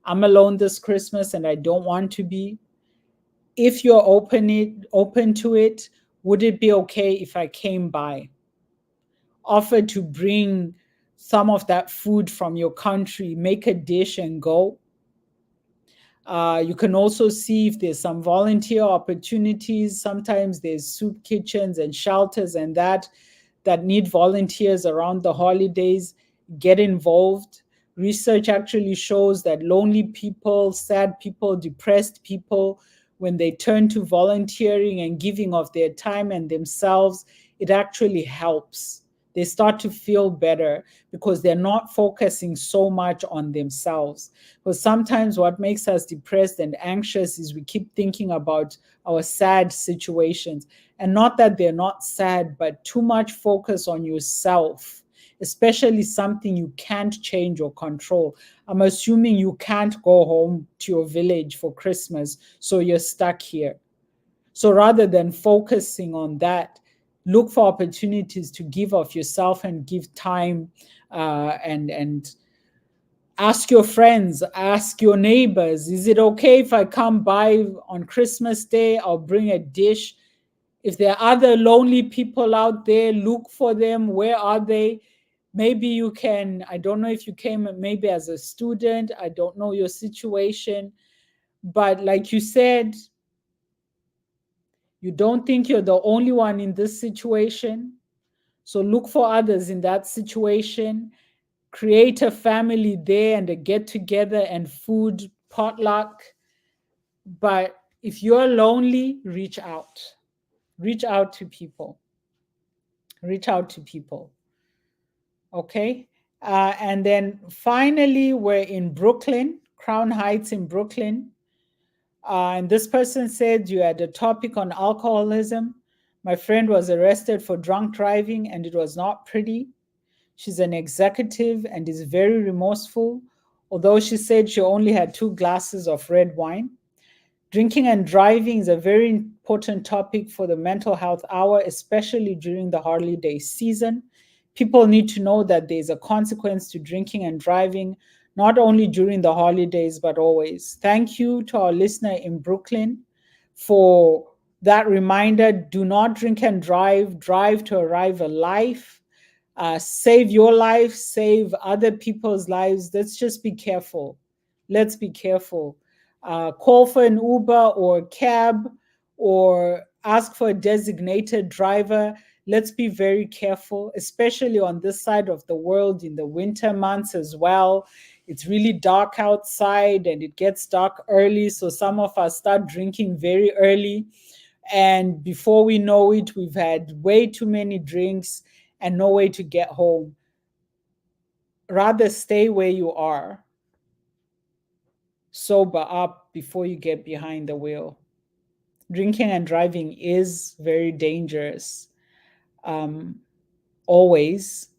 I'm alone this Christmas and I don't want to be. If you're open to it, would it be okay if I came by? Offer to bring some of that food from your country, make a dish and go. You can also see if there's some volunteer opportunities. Sometimes there's soup kitchens and shelters and that need volunteers around the holidays. Get involved. Research actually shows that lonely people, sad people, depressed people, when they turn to volunteering and giving of their time and themselves, it actually helps. They start to feel better because they're not focusing so much on themselves. Because sometimes what makes us depressed and anxious is we keep thinking about our sad situations. And not that they're not sad, but too much focus on yourself, especially something you can't change or control. I'm assuming you can't go home to your village for Christmas, so you're stuck here. So rather than focusing on that, look for opportunities to give of yourself and give time, and ask your friends, ask your neighbors, is it okay if I come by on Christmas Day? I'll bring a dish. If there are other lonely people out there, look for them. Where are they? Maybe you can, I don't know if you came maybe as a student, I don't know your situation, but like you said, you don't think you're the only one in this situation. So look for others in that situation, create a family there and a get together and food potluck. But if you're lonely, reach out to people, reach out to people. Okay. And then finally, we're in Brooklyn, Crown Heights in Brooklyn. And this person said, you had a topic on alcoholism. My friend was arrested for drunk driving and it was not pretty. She's an executive and is very remorseful, although she said she only had 2 glasses of red wine. Drinking and driving is a very important topic for the mental health hour, especially during the holiday season. People need to know that there's a consequence to drinking and driving, not only during the holidays, but always. Thank you to our listener in Brooklyn for that reminder. Do not drink and drive, drive to arrive alive. Save your life, save other people's lives. Let's just be careful. Let's be careful. Call for an Uber or a cab or ask for a designated driver. Let's be very careful, especially on this side of the world in the winter months as well. It's really dark outside and it gets dark early. So some of us start drinking very early. And before we know it, we've had way too many drinks and no way to get home. Rather stay where you are, sober up before you get behind the wheel. Drinking and driving is very dangerous, um, always.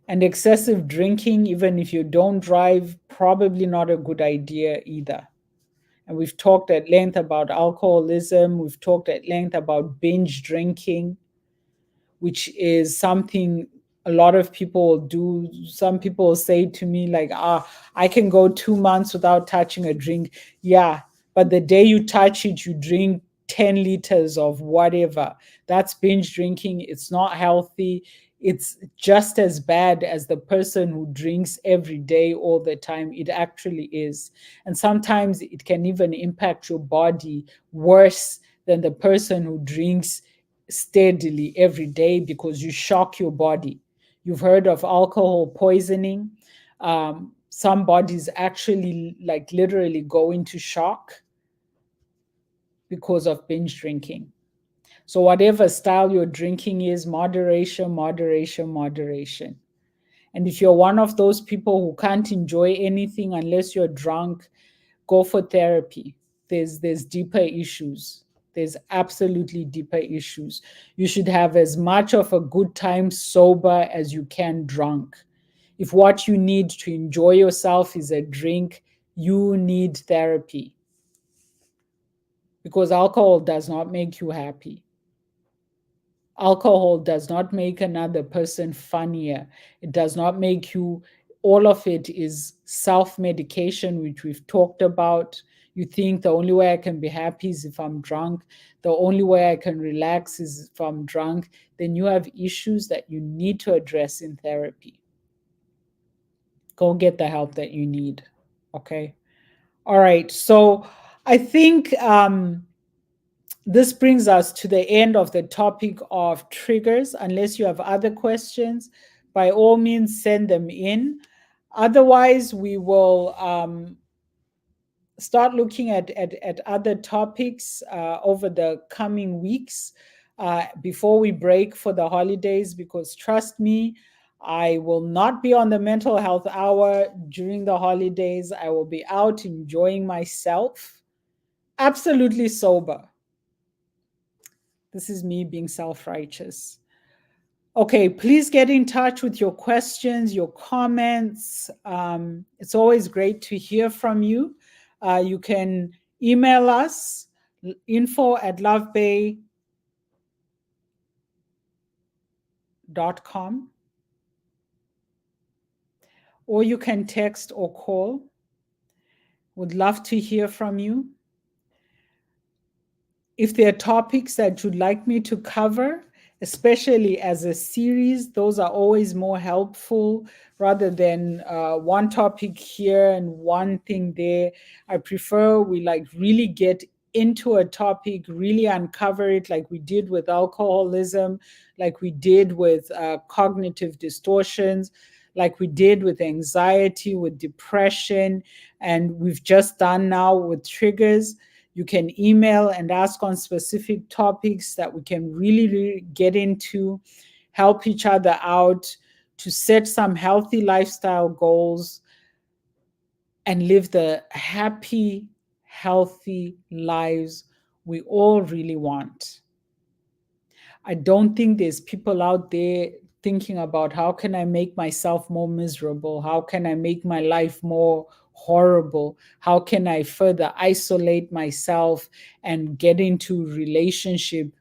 And excessive drinking, even if you don't drive, probably not a good idea either. And we've talked at length about alcoholism, we've talked at length about binge drinking, which is something a lot of people do. Some people say to me, like, I can go 2 months without touching a drink. Yeah, but the day you touch it, you drink 10 liters of whatever. That's binge drinking. It's not healthy. It's just as bad as the person who drinks every day all the time. It actually is. And sometimes it can even impact your body worse than the person who drinks steadily every day because you shock your body. You've heard of alcohol poisoning. Some bodies actually, like, literally go into shock because of binge drinking. So, whatever style your drinking is, moderation, moderation, moderation. And if you're one of those people who can't enjoy anything unless you're drunk, go for therapy. There's deeper issues. There's absolutely deeper issues. You should have as much of a good time sober as you can drunk. If what you need to enjoy yourself is a drink, you need therapy because alcohol does not make you happy. Alcohol does not make another person funnier. It does not make you, all of it is self medication, which we've talked about. You think the only way I can be happy is if I'm drunk, the only way I can relax is if I'm drunk. Then you have issues that you need to address in therapy. Go get the help that you need. Okay. All right. So I think this brings us to the end of the topic of triggers. Unless you have other questions, by all means, send them in. Otherwise, we will start looking at other topics over the coming weeks before we break for the holidays, because trust me, I will not be on the mental health hour during the holidays. I will be out enjoying myself, absolutely sober. This is me being self righteous. Okay, please get in touch with your questions, your comments. It's always great to hear from you. You can email us info@lovebay.com, or you can text or call. Would love to hear from you. If there are topics that you'd like me to cover, especially as a series, those are always more helpful rather than one topic here and one thing there. I prefer we like really get into a topic, really uncover it, like we did with alcoholism, like we did with cognitive distortions, like we did with anxiety, with depression, and we've just done now with triggers. You can email and ask on specific topics that we can really get into, help each other out to set some healthy lifestyle goals and live the happy, healthy lives we all really want. I don't think there's people out there thinking about how can I make myself more miserable? How can I make my life more horrible? How can I further isolate myself and get into relationship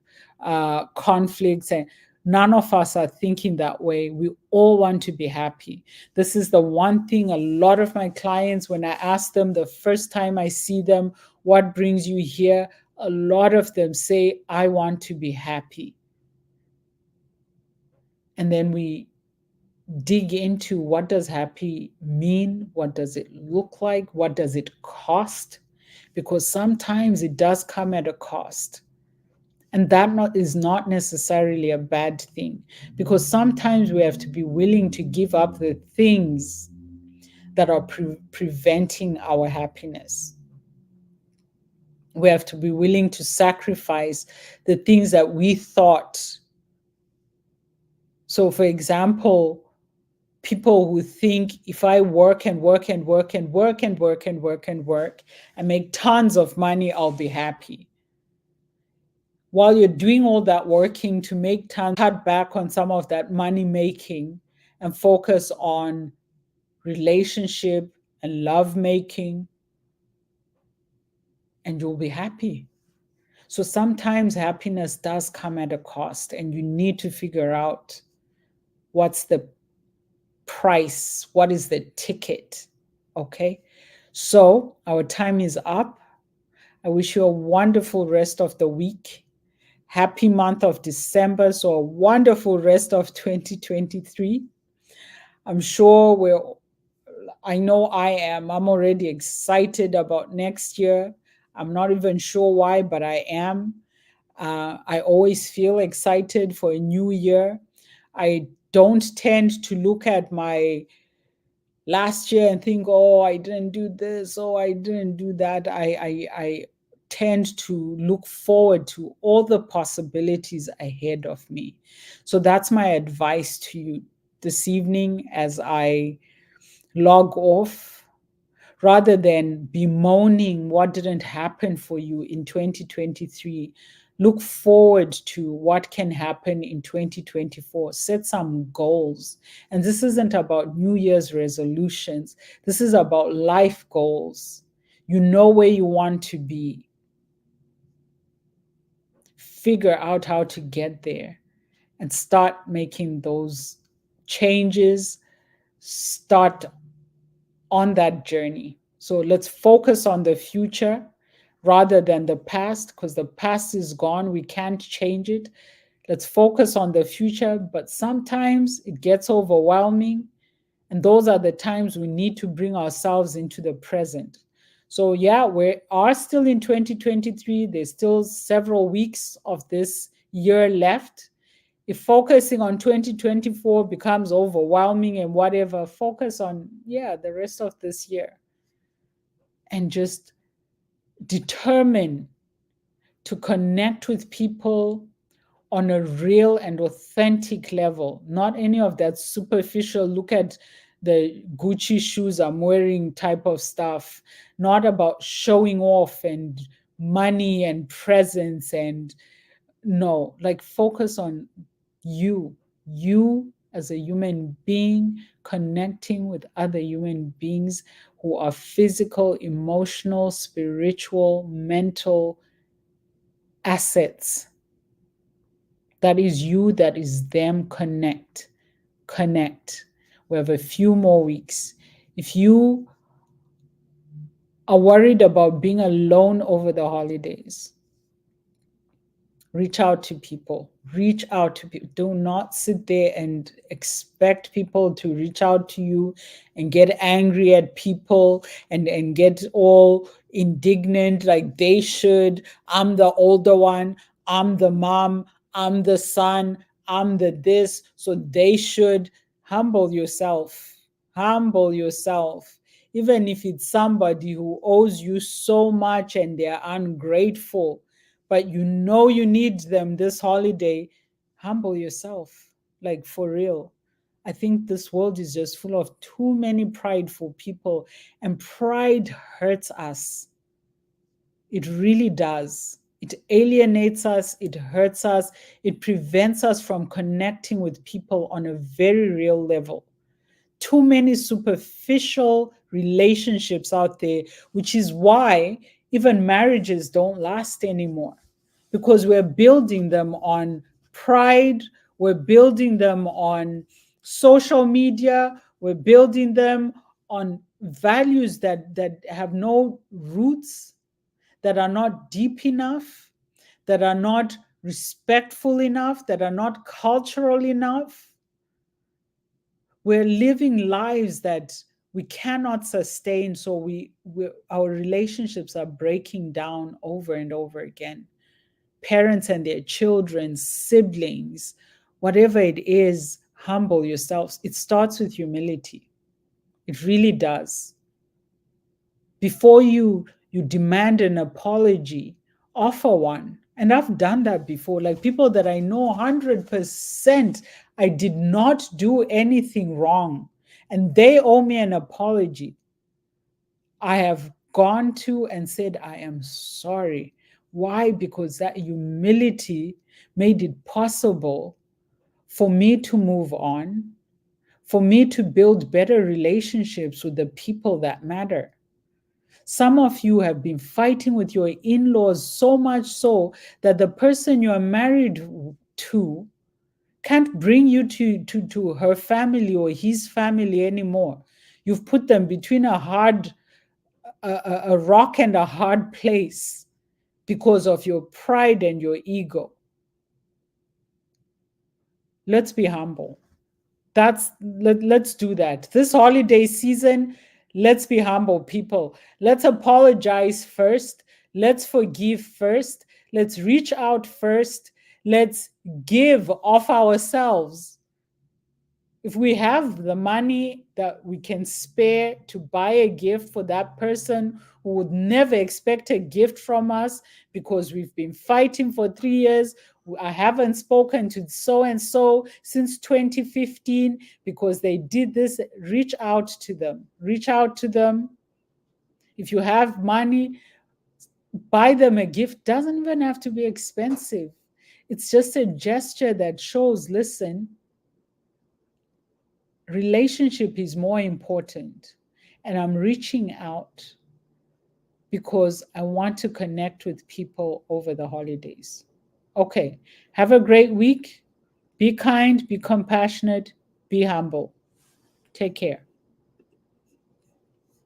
conflicts? And none of us are thinking that way. We all want to be happy. This is the one thing a lot of my clients, when I ask them the first time I see them, what brings you here? A lot of them say, I want to be happy. And then we dig into what does happy mean? What does it look like? What does it cost? Because sometimes it does come at a cost. And that is not necessarily a bad thing, because sometimes we have to be willing to give up the things that are preventing our happiness. We have to be willing to sacrifice the things that we thought. So, for example, people who think if I work and work and work and work and work and work and work and make tons of money, I'll be happy. While you're doing all that working to make tons, cut back on some of that money making and focus on relationship and love making, and you'll be happy. So sometimes happiness does come at a cost, and you need to figure out what's the price, what is the ticket. Okay, so our time is up. I wish you a wonderful rest of the week. Happy month of December. So a wonderful rest of 2023. I'm sure I know I am. I'm already excited about next year. I'm not even sure why, but I am. I always feel excited for a new year. I don't tend to look at my last year and think, oh, I didn't do this, oh, I didn't do that. I tend to look forward to all the possibilities ahead of me. So that's my advice to you this evening as I log off. Rather than bemoaning what didn't happen for you in 2023, look forward to what can happen in 2024. Set some goals. And this isn't about New Year's resolutions, this is about life goals. You know where you want to be. Figure out how to get there. and start making those changes, start on that journey. So let's focus on the future rather than the past, because the past is gone. We can't change it. Let's focus on the future, but sometimes it gets overwhelming. And those are the times we need to bring ourselves into the present. So, yeah, we are still in 2023. There's still several weeks of this year left. If focusing on 2024 becomes overwhelming and whatever, focus on, yeah, the rest of this year and just determine to connect with people on a real and authentic level, not any of that superficial, look at the Gucci shoes I'm wearing type of stuff, not about showing off and money and presents. And no, like focus on you, you as a human being, connecting with other human beings who are physical, emotional, spiritual, mental assets. That is you, that is them. Connect. Connect. We have a few more weeks. If you are worried about being alone over the holidays, reach out to people. Reach out to people. Do not sit there and expect people to reach out to you and get angry at people and get all indignant like they should. I'm the older one. I'm the mom. I'm the son. I'm the this. So they should. Humble yourself. Humble yourself. Even if it's somebody who owes you so much and they're ungrateful, but you know you need them this holiday, humble yourself. Like for real. I think this world is just full of too many prideful people, and pride hurts us. It really does. It alienates us, it hurts us, it prevents us from connecting with people on a very real level. Too many superficial relationships out there, which is why even marriages don't last anymore, because we're building them on pride, we're building them on social media, we're building them on values that have no roots, that are not deep enough, that are not respectful enough, that are not cultural enough. We're living lives that we cannot sustain, so our relationships are breaking down over and over again. Parents and their children, siblings, whatever it is, humble yourselves. It starts with humility. It really does. Before you demand an apology, offer one. And I've done that before. Like people that I know 100% I did not do anything wrong and they owe me an apology, I have gone to and said, I am sorry. Why? Because that humility made it possible for me to move on, for me to build better relationships with the people that matter. Some of you have been fighting with your in laws so much so that the person you are married to can't bring you to her family or his family anymore. You've put them between a rock and a hard place because of your pride and your ego. Let's be humble. Let's do that. This holiday season, let's be humble, people. Let's apologize first. Let's forgive first. Let's reach out first. Let's give of ourselves. If we have the money that we can spare to buy a gift for that person who would never expect a gift from us because we've been fighting for 3 years, I haven't spoken to so and so since 2015 because they did this, reach out to them. Reach out to them. If you have money, buy them a gift. Doesn't even have to be expensive. It's just a gesture that shows, listen, relationship is more important. And I'm reaching out because I want to connect with people over the holidays. Okay, have a great week. Be kind, be compassionate, be humble. Take care.